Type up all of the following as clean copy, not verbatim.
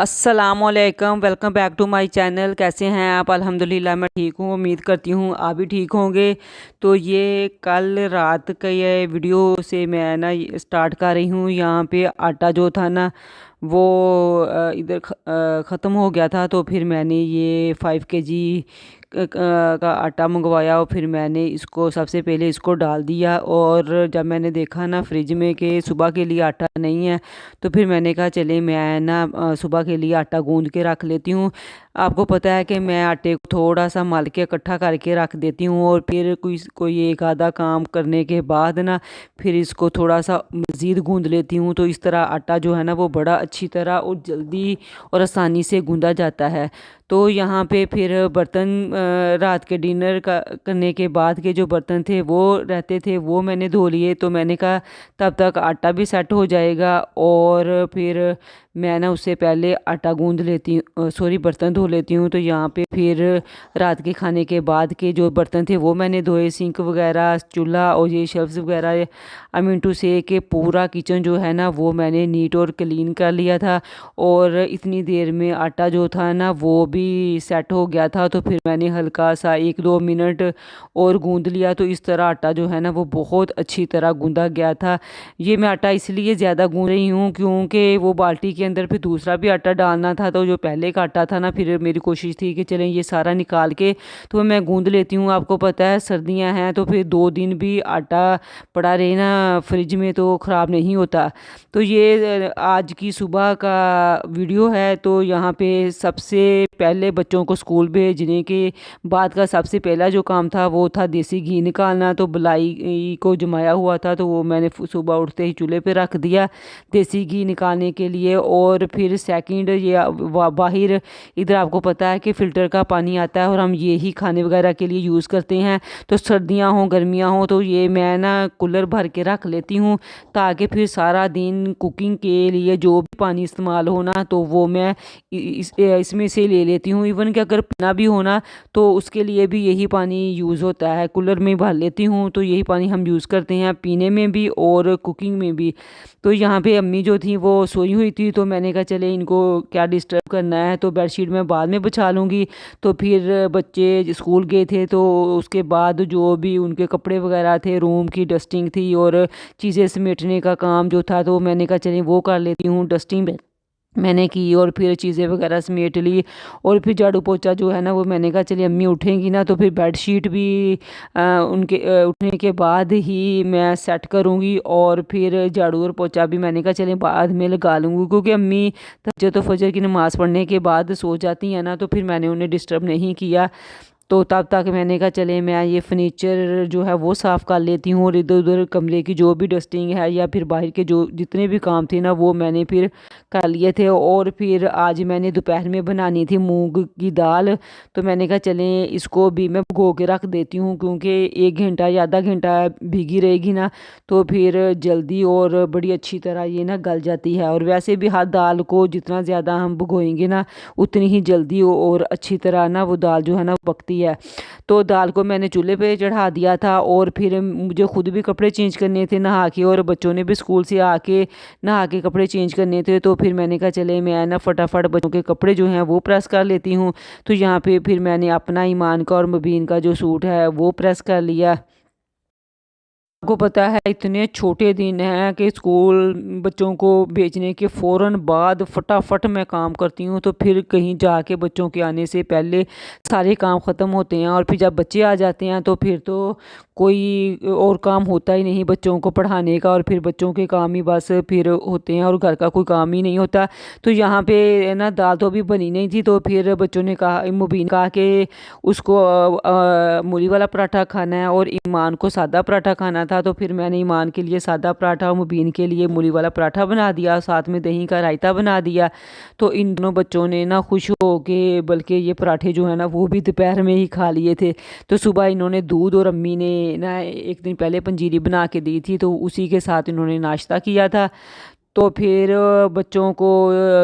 अस्सलामुअलैकुम, welcome back to my channel. कैसे हैं आप? अल्हम्दुलिल्लाह मैं ठीक हूँ। उम्मीद करती हूँ आप भी ठीक होंगे। तो ये कल रात का ये वीडियो से मैं ना स्टार्ट कर रही हूँ। यहाँ पे आटा जो था ना वो इधर ख़त्म हो गया था, तो फिर मैंने ये 5 kg का आटा मंगवाया और फिर मैंने इसको सबसे पहले इसको डाल दिया। और जब मैंने देखा ना फ्रिज में कि सुबह के लिए आटा नहीं है, तो फिर मैंने कहा चले मैं ना सुबह के लिए आटा गूंद के रख लेती हूँ। आपको पता है कि मैं आटे को थोड़ा सा मल के इकट्ठा करके रख देती हूँ और फिर कोई कोई एक आधा काम करने के बाद ना फिर इसको थोड़ा सा मज़ीद गूंद लेती हूँ। तो इस तरह आटा जो है ना वो बड़ा अच्छी तरह और जल्दी और आसानी से गूंदा जाता है। तो यहाँ पे फिर बर्तन रात के डिनर का करने के बाद के जो बर्तन थे वो रहते थे, वो मैंने धो लिए। तो मैंने कहा तब तक आटा भी सेट हो जाएगा और फिर मैं ना उससे पहले आटा गूंद लेती हूँ, सॉरी बर्तन धो लेती हूँ। तो यहाँ पे फिर रात के खाने के बाद के जो बर्तन थे वो मैंने धोए, सिंक वगैरह, चूल्हा और ये शेल्फ्स वगैरह। आई मीन टू से कि पूरा किचन जो है ना वो मैंने नीट और क्लीन कर लिया था। और इतनी देर में आटा जो था ना वो भी सेट हो गया था। तो फिर मैंने हल्का सा 1-2 मिनट और गूंद लिया। तो इस तरह आटा जो है ना वो बहुत अच्छी तरह गूंदा गया था। ये मैं आटा इसलिए ज़्यादा गूंद रही हूँ क्योंकि वो बाल्टी के अंदर फिर दूसरा भी आटा डालना था। तो जो पहले का आटा था ना, फिर मेरी कोशिश थी कि चलें ये सारा निकाल के तो मैं गूंद लेती हूँ। आपको पता है सर्दियाँ हैं तो फिर 2 दिन भी आटा पड़ा रहे ना फ्रिज में तो ख़राब नहीं होता। तो ये आज की सुबह का वीडियो है। तो यहाँ पे सबसे पहले बच्चों को स्कूल भेजने के बाद का सबसे पहला जो काम था वो था देसी घी निकालना। तो मलाई को जमाया हुआ था तो वो मैंने सुबह उठते ही चूल्हे पे रख दिया देसी घी निकालने के लिए। और फिर सेकंड ये बाहर इधर आपको पता है कि फ़िल्टर का पानी आता है और हम ये ही खाने वगैरह के लिए यूज़ करते हैं। तो सर्दियाँ हों गर्मियाँ हों तो ये मैं ना कूलर भर के रख लेती हूँ ताकि फिर सारा दिन कुकिंग के लिए जो भी पानी इस्तेमाल होना तो वो मैं इसमें से ले लेती हूँ। इवन कि अगर पीना भी होना तो उसके लिए भी यही पानी यूज़ होता है, कूलर में भर लेती हूँ। तो यही पानी हम यूज़ करते हैं पीने में भी और कुकिंग में भी। तो यहाँ पे अम्मी जो थी वो सोई हुई थी तो मैंने कहा चले इनको क्या डिस्टर्ब करना है, तो बेडशीट मैं बाद में बिछा लूँगी। तो फिर बच्चे स्कूल गए थे तो उसके बाद जो भी उनके कपड़े वगैरह थे, रूम की डस्टिंग थी और चीज़ें समेटने का काम जो था तो मैंने कहा चलिए वो कर लेती हूँ। डस्टिंग मैंने की और फिर चीज़ें वगैरह समेट ली। और फिर झाड़ू पोछा जो है ना वो मैंने कहा चलिए अम्मी उठेंगी ना तो फिर बेडशीट भी उनके उठने के बाद ही मैं सेट करूँगी। और फिर झाड़ू और पोछा भी मैंने कहा चलिए बाद में लगा लूँगी क्योंकि अम्मी तहज्जुद तो फजर की नमाज़ पढ़ने के बाद सो जाती हैं ना, तो फिर मैंने उन्हें डिस्टर्ब नहीं किया। तो तब तक मैंने कहा चले मैं ये फर्नीचर जो है वो साफ़ कर लेती हूँ और इधर उधर कमरे की जो भी डस्टिंग है या फिर बाहर के जो जितने भी काम थे ना वो मैंने फिर कर लिए थे। और फिर आज मैंने दोपहर में बनानी थी मूंग की दाल। तो मैंने कहा चलें इसको भी मैं भिगो के रख देती हूँ क्योंकि 1 घंटा या आधा घंटा भीगी रहेगी ना तो फिर जल्दी और बड़ी अच्छी तरह ये ना गल जाती है। और वैसे भी हर दाल को जितना ज़्यादा हम भिगोएंगे ना उतनी ही जल्दी और अच्छी तरह ना वो दाल जो है ना पकती है। तो दाल को मैंने चूल्हे पे चढ़ा दिया था और फिर मुझे खुद भी कपड़े चेंज करने थे नहा के और बच्चों ने भी स्कूल से आके नहा के कपड़े चेंज करने थे। तो फिर मैंने कहा चले मैं ना फटाफट बच्चों के कपड़े जो हैं वो प्रेस कर लेती हूँ। तो यहाँ पे फिर मैंने अपना, ईमान का और मुबीन का जो सूट है वो प्रेस कर लिया। आपको पता है इतने छोटे दिन हैं कि स्कूल बच्चों को भेजने के फ़ौरन बाद फटाफट मैं काम करती हूँ। तो फिर कहीं जाके बच्चों के आने से पहले सारे काम ख़त्म होते हैं और फिर जब बच्चे आ जाते हैं तो फिर तो कोई और काम होता ही नहीं बच्चों को पढ़ाने का। और फिर बच्चों के काम ही बस फिर होते हैं और घर का कोई काम ही नहीं होता। तो यहाँ पे ना दाल तो अभी बनी नहीं थी तो फिर बच्चों ने कहा, मुबीन कहा कि उसको मूली वाला पराठा खाना है और ईमान को सादा पराठा खाना था। तो फिर मैंने ईमान के लिए सादा पराठा और मुबीन के लिए मूली वाला पराठा बना दिया, साथ में दही का रायता बना दिया। तो इन दोनों बच्चों ने ना खुश हो के बल्कि ये पराठे जो है ना वो भी दोपहर में ही खा लिए थे। तो सुबह इन्होंने दूध और अम्मी ने ना एक दिन पहले पंजीरी बना के दी थी तो उसी के साथ इन्होंने नाश्ता किया था। तो फिर बच्चों को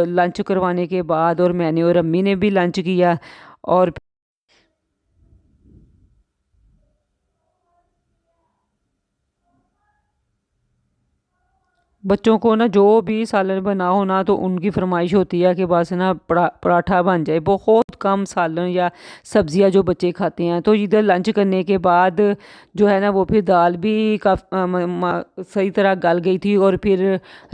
लंच करवाने के बाद और मैंने और अम्मी ने भी लंच किया। और बच्चों को ना जो भी सालन बना हो ना तो उनकी फरमाइश होती है कि बस ना पराठा बन जाए। बहुत कम सालन या सब्जियां जो बच्चे खाते हैं। तो इधर लंच करने के बाद जो है ना वो फिर दाल भी सही तरह गल गई थी और फिर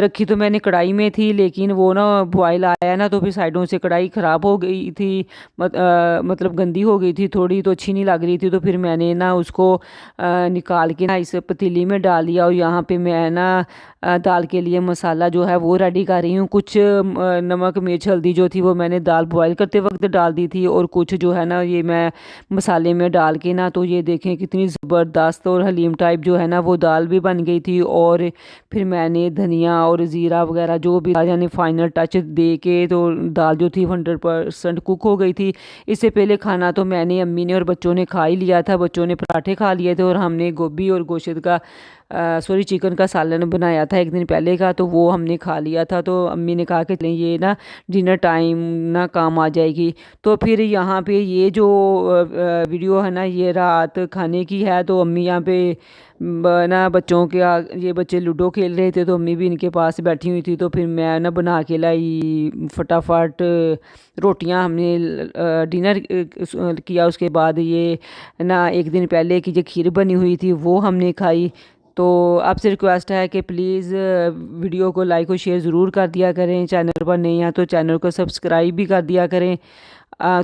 रखी तो मैंने कढ़ाई में थी, लेकिन वो ना बॉयल आया ना तो फिर साइडों से कढ़ाई ख़राब हो गई थी। मतलब गंदी हो गई थी थोड़ी, तो अच्छी नहीं लग रही थी। तो फिर मैंने ना उसको निकाल के ना इस पतीली में डाल दिया और यहाँ पे मैं ना दाल के लिए मसाला जो है वो रेडी कर रही हूँ। कुछ नमक मिर्च हल्दी जो थी वो मैंने दाल बॉयल करते वक्त डाल दी थी, और कुछ जो है ना ये मैं मसाले में डाल के ना, तो ये देखें कितनी ज़बरदस्त और हलीम टाइप जो है ना वो दाल भी बन गई थी। और फिर मैंने धनिया और ज़ीरा वगैरह जो भी यानी फाइनल टच दे के तो दाल जो थी 100% कुक हो गई थी। इससे पहले खाना तो मैंने, अम्मी ने और बच्चों ने खा ही लिया था। बच्चों ने पराठे खा लिए थे और हमने गोभी और गोश्त का सॉरी चिकन का सालन बनाया था एक दिन पहले का, तो वो हमने खा लिया था। तो अम्मी ने कहा कि चलें ये ना डिनर टाइम ना काम आ जाएगी। तो फिर यहाँ पे ये जो वीडियो है ना ये रात खाने की है। तो अम्मी यहाँ पे ना बच्चों के ये बच्चे लूडो खेल रहे थे तो अम्मी भी इनके पास बैठी हुई थी। तो फिर मैं ना बना के लाई फटाफट रोटियां। हमने डिनर किया। उसके बाद ये ना एक दिन पहले की जो खीर बनी हुई थी वो हमने खाई। तो आपसे रिक्वेस्ट है कि प्लीज़ वीडियो को लाइक और शेयर ज़रूर कर दिया करें। चैनल पर नहीं हैं तो चैनल को सब्सक्राइब भी कर दिया करें।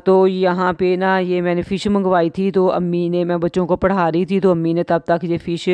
तो यहाँ पे ना ये मैंने फ़िश मंगवाई थी। तो अम्मी ने, मैं बच्चों को पढ़ा रही थी तो अम्मी ने तब तक ये फ़िश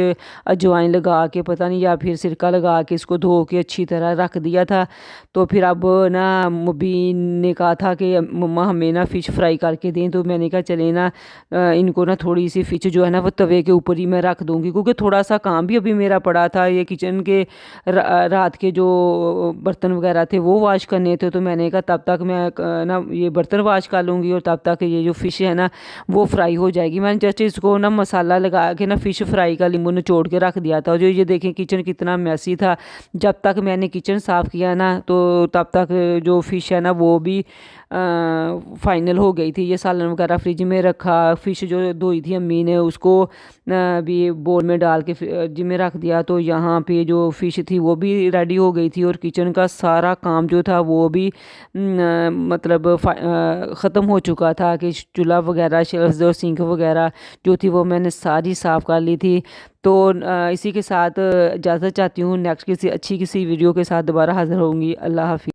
अजवाइन लगा के पता नहीं या फिर सिरका लगा के इसको धो के अच्छी तरह रख दिया था। तो फिर अब ना मुबीन ने कहा था कि मम्मा हमें ना फ़िश फ्राई करके दें। तो मैंने कहा चले ना इनको ना थोड़ी सी फ़िश जो है ना वो तवे के ऊपर ही मैं रख दूँगी, क्योंकि थोड़ा सा काम भी अभी मेरा पड़ा था। ये किचन के रात के जो बर्तन वगैरह थे वो वॉश करने थे। तो मैंने कहा तब तक मैं ना ये बर्तन वॉश कर लूँगी और तब तक ये जो फ़िश है ना वो फ्राई हो जाएगी। मैंने जस्ट इसको ना मसाला लगा के ना फ़िश फ्राई का लींबू निचोड़ के रख दिया था। जो ये देखें किचन कितना मैसी था। जब तक मैंने किचन साफ़ किया ना तो तब तक जो फ़िश है ना वो भी फाइनल हो गई थी। ये सालन वगैरह फ्रिज में रखा। फ़िश जो धोई थी अम्मी ने उसको भी बोल में डाल के फ्रिज में रख दिया। तो यहाँ पे जो फ़िश थी वो भी रेडी हो गई थी और किचन का सारा काम जो था वो भी मतलब ख़त्म हो चुका था कि चूल्हा वगैरह शेल्फ्स और सिंक वगैरह जो थी वो मैंने सारी साफ़ कर ली थी। तो इसी के साथ इजाज़त चाहती हूँ। नेक्स्ट किसी अच्छी किसी वीडियो के साथ दोबारा हाज़िर होंगी। अल्लाह हाफ़िज़।